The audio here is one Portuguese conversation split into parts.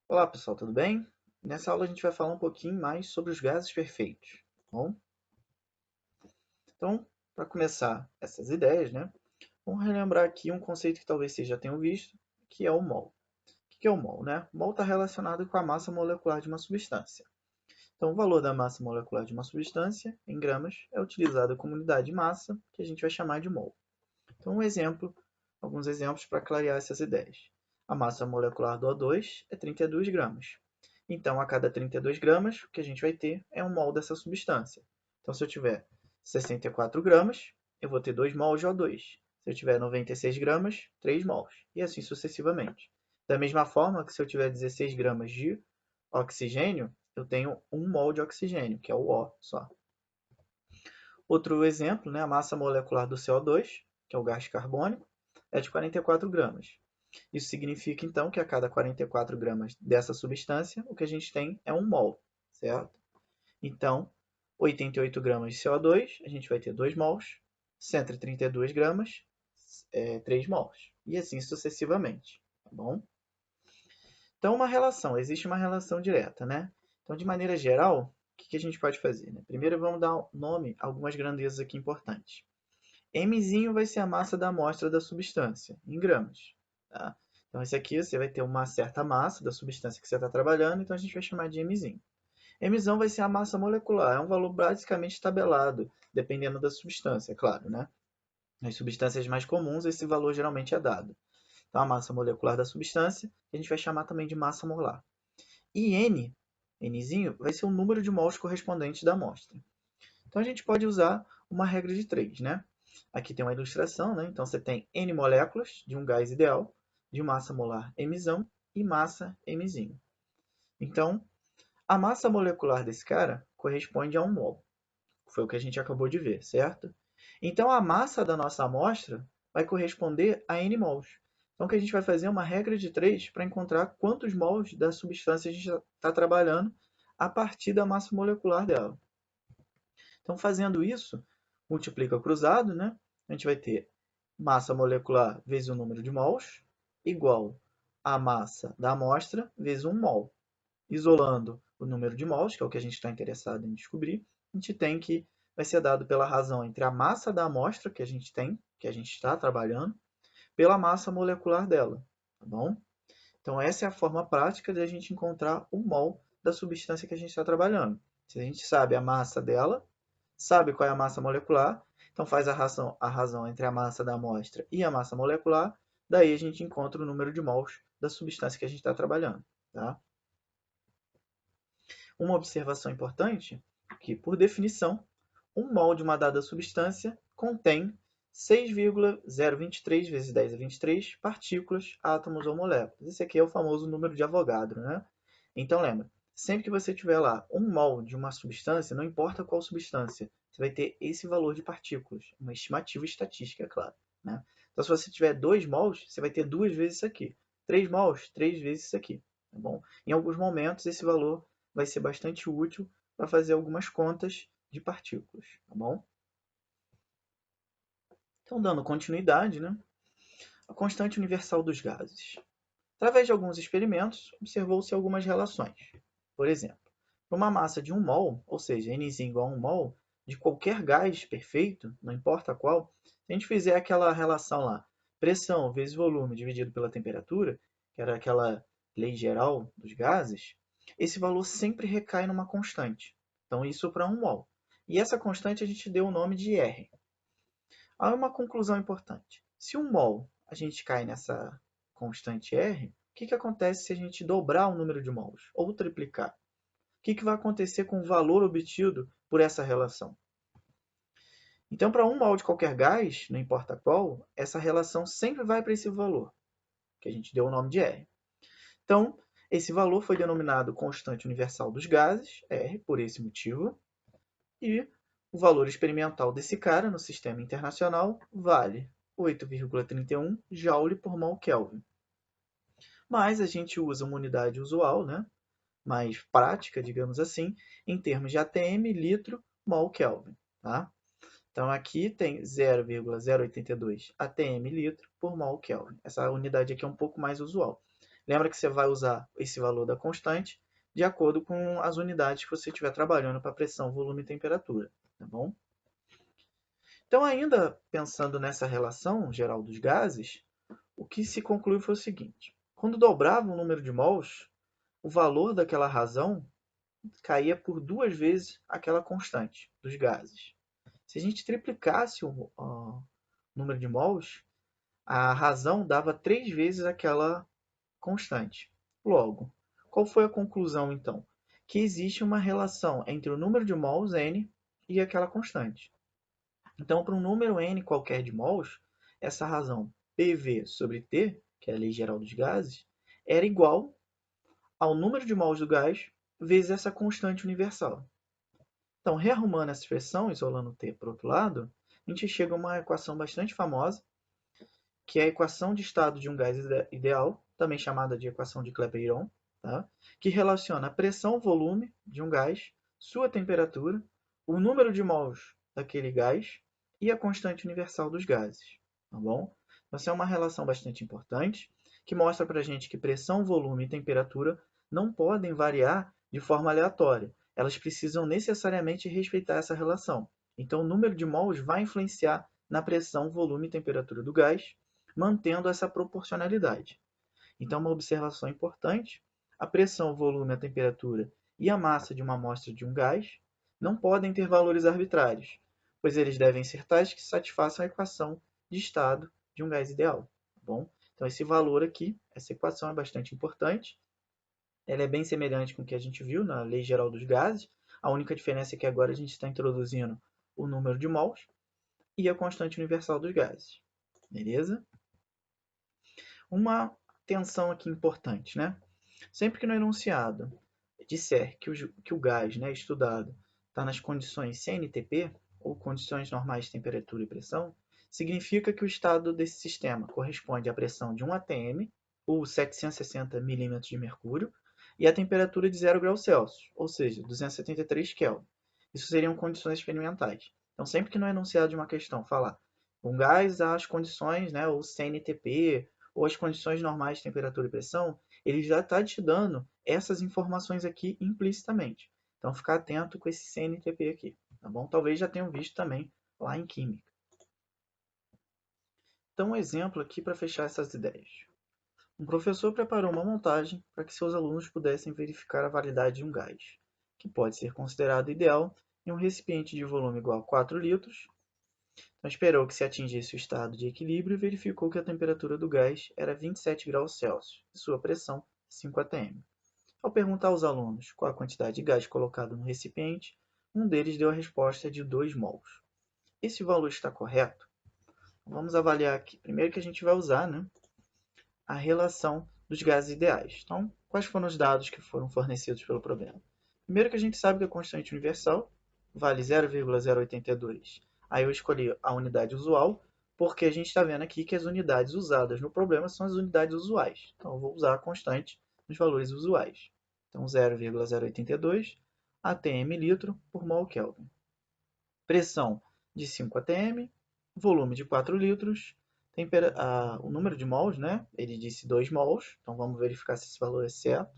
Olá pessoal, tudo bem? Nessa aula a gente vai falar um pouquinho mais sobre os gases perfeitos, tá bom? Então, para começar essas ideias, né, vamos relembrar aqui um conceito que talvez vocês já tenham visto, que é o mol. O que é o mol, né? O mol está relacionado com a massa molecular de uma substância. Então, o valor da massa molecular de uma substância, em gramas, é utilizado como unidade de massa, que a gente vai chamar de mol. Então, alguns exemplos para clarear essas ideias. A massa molecular do O2 é 32 gramas. Então, a cada 32 gramas, o que a gente vai ter é um mol dessa substância. Então, se eu tiver 64 gramas, eu vou ter 2 mols de O2. Se eu tiver 96 gramas, 3 mols. E assim sucessivamente. Da mesma forma que se eu tiver 16 gramas de oxigênio, eu tenho 1 mol de oxigênio, que é o O só. Outro exemplo, né, a massa molecular do CO2, que é o gás carbônico, é de 44 gramas. Isso significa, então, que a cada 44 gramas dessa substância, o que a gente tem é um mol, certo? Então, 88 gramas de CO2, a gente vai ter 2 mols, 132 gramas, 3 mols, e assim sucessivamente, tá bom? Então, existe uma relação direta, né? Então, de maneira geral, o que a gente pode fazer? Né? Primeiro, vamos dar nome a algumas grandezas aqui importantes. Mzinho vai ser a massa da amostra da substância, em gramas. Tá? Então, esse aqui você vai ter uma certa massa da substância que você está trabalhando, então a gente vai chamar de Mzinho. Mzão vai ser a massa molecular, é um valor basicamente tabelado, dependendo da substância, é claro, né? Nas substâncias mais comuns, esse valor geralmente é dado. Então, a massa molecular da substância, a gente vai chamar também de massa molar. E Nzinho, vai ser o número de mols correspondente da amostra. Então, a gente pode usar uma regra de 3, né? Aqui tem uma ilustração, né? Então, você tem N moléculas de um gás ideal, de massa molar Mzão e massa Mzinho. Então, a massa molecular desse cara corresponde a 1 mol. Foi o que a gente acabou de ver, certo? Então, a massa da nossa amostra vai corresponder a N mols. Então, o que a gente vai fazer é uma regra de 3 para encontrar quantos mols da substância a gente está trabalhando a partir da massa molecular dela. Então, fazendo isso, multiplica cruzado, né? A gente vai ter massa molecular vezes o número de mols, igual a massa da amostra vezes 1 mol. Isolando o número de mols, que é o que a gente está interessado em descobrir, a gente tem que vai ser dado pela razão entre a massa da amostra que a gente tem, que a gente está trabalhando, pela massa molecular dela, tá bom? Então, essa é a forma prática de a gente encontrar o mol da substância que a gente está trabalhando. Se a gente sabe a massa dela, sabe qual é a massa molecular, então faz a razão entre a massa da amostra e a massa molecular, daí a gente encontra o número de mols da substância que a gente está trabalhando. Tá? Uma observação importante é que, por definição, um mol de uma dada substância contém 6,023 vezes 10 a 23 partículas, átomos ou moléculas. Esse aqui é o famoso número de Avogadro, né? Então lembra, sempre que você tiver lá um mol de uma substância, não importa qual substância, você vai ter esse valor de partículas, uma estimativa estatística, é claro. Né? Então se você tiver 2 mols, você vai ter 2 vezes isso aqui. 3 mols, 3 vezes isso aqui. Tá bom? Em alguns momentos, esse valor vai ser bastante útil para fazer algumas contas de partículas, tá bom? Então, dando continuidade, né? A constante universal dos gases. Através de alguns experimentos, observou-se algumas relações. Por exemplo, para uma massa de 1 mol, ou seja, N igual a 1 mol, de qualquer gás perfeito, não importa qual, se a gente fizer aquela relação lá, pressão vezes volume dividido pela temperatura, que era aquela lei geral dos gases, esse valor sempre recai numa constante. Então, isso para 1 mol. E essa constante a gente deu o nome de R. Há uma conclusão importante. Se 1 mol a gente cai nessa constante R, o que acontece se a gente dobrar o número de mols ou triplicar? O que vai acontecer com o valor obtido por essa relação? Então, para 1 mol de qualquer gás, não importa qual, essa relação sempre vai para esse valor, que a gente deu o nome de R. Então, esse valor foi denominado constante universal dos gases, R, por esse motivo, e o valor experimental desse cara no sistema internacional vale 8,31 Joule por mol Kelvin. Mas a gente usa uma unidade usual, né, mais prática, digamos assim, em termos de ATM, litro, mol Kelvin. Tá? Então aqui tem 0,082 ATM litro por mol Kelvin. Essa unidade aqui é um pouco mais usual. Lembra que você vai usar esse valor da constante de acordo com as unidades que você estiver trabalhando para pressão, volume e temperatura, tá bom? Então, ainda pensando nessa relação geral dos gases, o que se concluiu foi o seguinte: quando dobrava o número de mols, o valor daquela razão caía por 2 vezes aquela constante dos gases. Se a gente triplicasse o número de mols, a razão dava 3 vezes aquela constante. Logo, qual foi a conclusão então? Que existe uma relação entre o número de mols n e aquela constante. Então, para um número n qualquer de mols, essa razão PV sobre T, que é a lei geral dos gases, era igual ao número de mols do gás vezes essa constante universal. Então, rearrumando essa expressão, isolando T para o outro lado, a gente chega a uma equação bastante famosa, que é a equação de estado de um gás ideal, também chamada de equação de Clapeyron, tá? Que relaciona a pressão-volume de um gás, sua temperatura, o número de mols daquele gás e a constante universal dos gases. Tá bom? Essa é uma relação bastante importante, que mostra para a gente que pressão, volume e temperatura não podem variar de forma aleatória. Elas precisam necessariamente respeitar essa relação. Então, o número de mols vai influenciar na pressão, volume e temperatura do gás, mantendo essa proporcionalidade. Então, uma observação importante: a pressão, o volume, a temperatura e a massa de uma amostra de um gás não podem ter valores arbitrários, pois eles devem ser tais que satisfaçam a equação de estado de um gás ideal. Tá bom? Então, esse valor aqui, essa equação é bastante importante. Ela é bem semelhante com o que a gente viu na Lei Geral dos Gases. A única diferença é que agora a gente está introduzindo o número de mols e a constante universal dos gases. Beleza? Uma atenção aqui importante, né? Sempre que no enunciado disser que o gás, né, estudado está nas condições CNTP, ou condições normais de temperatura e pressão, significa que o estado desse sistema corresponde à pressão de 1 atm, ou 760 milímetros de mercúrio, e à temperatura de 0 graus Celsius, ou seja, 273 Kelvin. Isso seriam condições experimentais. Então, sempre que no enunciado de uma questão falar um gás às condições, né, ou CNTP, ou as condições normais de temperatura e pressão, ele já está te dando essas informações aqui implicitamente. Então, ficar atento com esse CNTP aqui, tá bom? Talvez já tenham visto também lá em Química. Então, um exemplo aqui para fechar essas ideias. Um professor preparou uma montagem para que seus alunos pudessem verificar a validade de um gás, que pode ser considerado ideal em um recipiente de volume igual a 4 litros. Então, esperou que se atingisse o estado de equilíbrio e verificou que a temperatura do gás era 27 graus Celsius e sua pressão 5 atm. Ao perguntar aos alunos qual a quantidade de gás colocado no recipiente, um deles deu a resposta de 2 mols. Esse valor está correto? Vamos avaliar aqui. Primeiro que a gente vai usar, né, a relação dos gases ideais. Então, quais foram os dados que foram fornecidos pelo problema? Primeiro que a gente sabe que a constante universal vale 0,082. Aí eu escolhi a unidade usual, porque a gente está vendo aqui que as unidades usadas no problema são as unidades usuais. Então, eu vou usar a constante nos valores usuais. Então, 0,082 atm litro por mol Kelvin. Pressão de 5 atm, volume de 4 litros, o número de mols, né? Ele disse 2 mols, então vamos verificar se esse valor é certo.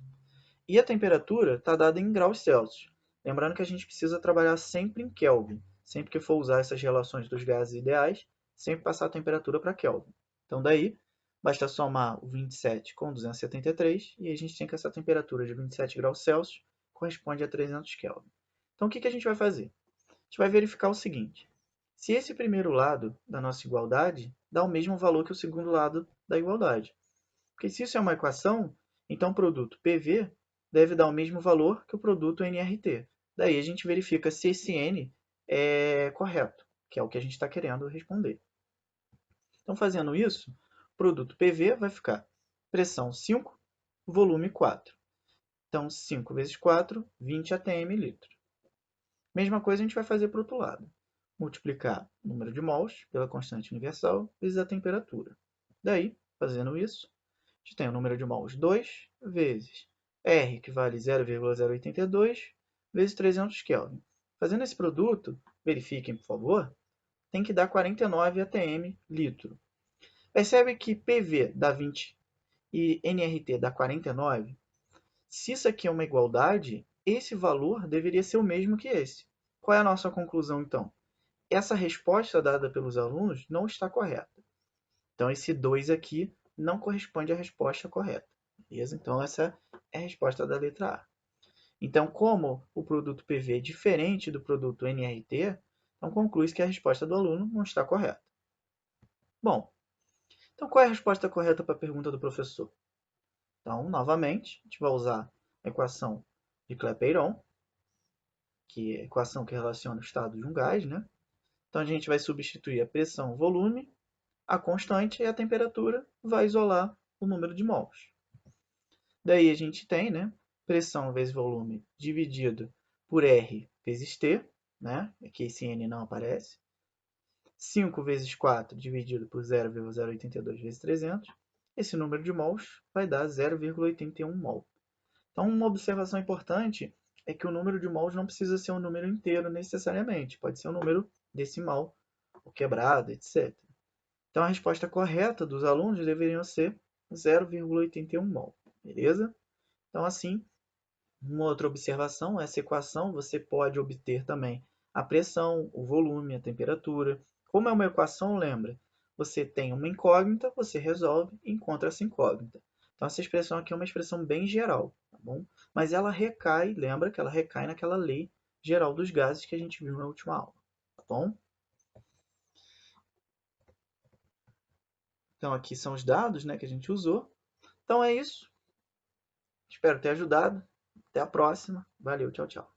E a temperatura está dada em graus Celsius. Lembrando que a gente precisa trabalhar sempre em Kelvin. Sempre que for usar essas relações dos gases ideais, sempre passar a temperatura para Kelvin. Então daí, basta somar o 27 com 273 e a gente tem que essa temperatura de 27 graus Celsius corresponde a 300 Kelvin. Então o que a gente vai fazer? A gente vai verificar o seguinte: se esse primeiro lado da nossa igualdade dá o mesmo valor que o segundo lado da igualdade. Porque se isso é uma equação, então o produto PV deve dar o mesmo valor que o produto NRT. Daí a gente verifica se esse N é correto, que é o que a gente está querendo responder. Então, fazendo isso, o produto PV vai ficar pressão 5, volume 4. Então, 5 vezes 4, 20 atm litro. Mesma coisa a gente vai fazer para o outro lado. Multiplicar o número de mols pela constante universal vezes a temperatura. Daí, fazendo isso, a gente tem o número de mols 2 vezes R, que vale 0,082, vezes 300 Kelvin. Fazendo esse produto, verifiquem, por favor, tem que dar 49 atm litro. Percebe que PV dá 20 e nRT dá 49, se isso aqui é uma igualdade, esse valor deveria ser o mesmo que esse. Qual é a nossa conclusão, então? Essa resposta dada pelos alunos não está correta. Então, esse 2 aqui não corresponde à resposta correta. Beleza? Então, essa é a resposta da letra A. Então, como o produto PV é diferente do produto nRT, então conclui-se que a resposta do aluno não está correta. Bom, então qual é a resposta correta para a pergunta do professor? Então, novamente, a gente vai usar a equação de Clapeyron, que é a equação que relaciona o estado de um gás, né? Então, a gente vai substituir a pressão, volume, a constante, e a temperatura vai isolar o número de mols. Daí a gente tem, né, pressão vezes volume dividido por R vezes T, né? Aqui esse N não aparece. 5 vezes 4 dividido por 0,082 vezes 300. Esse número de mols vai dar 0,81 mol. Então, uma observação importante é que o número de mols não precisa ser um número inteiro necessariamente. Pode ser um número decimal, ou quebrado, etc. Então, a resposta correta dos alunos deveria ser 0,81 mol. Beleza? Então, assim, uma outra observação, essa equação você pode obter também a pressão, o volume, a temperatura. Como é uma equação, lembra, você tem uma incógnita, você resolve e encontra essa incógnita. Então, essa expressão aqui é uma expressão bem geral, tá bom? Mas ela recai, lembra que ela recai naquela lei geral dos gases que a gente viu na última aula, tá bom? Então, aqui são os dados, né, que a gente usou. Então, é isso. Espero ter ajudado. Até a próxima. Valeu, tchau, tchau.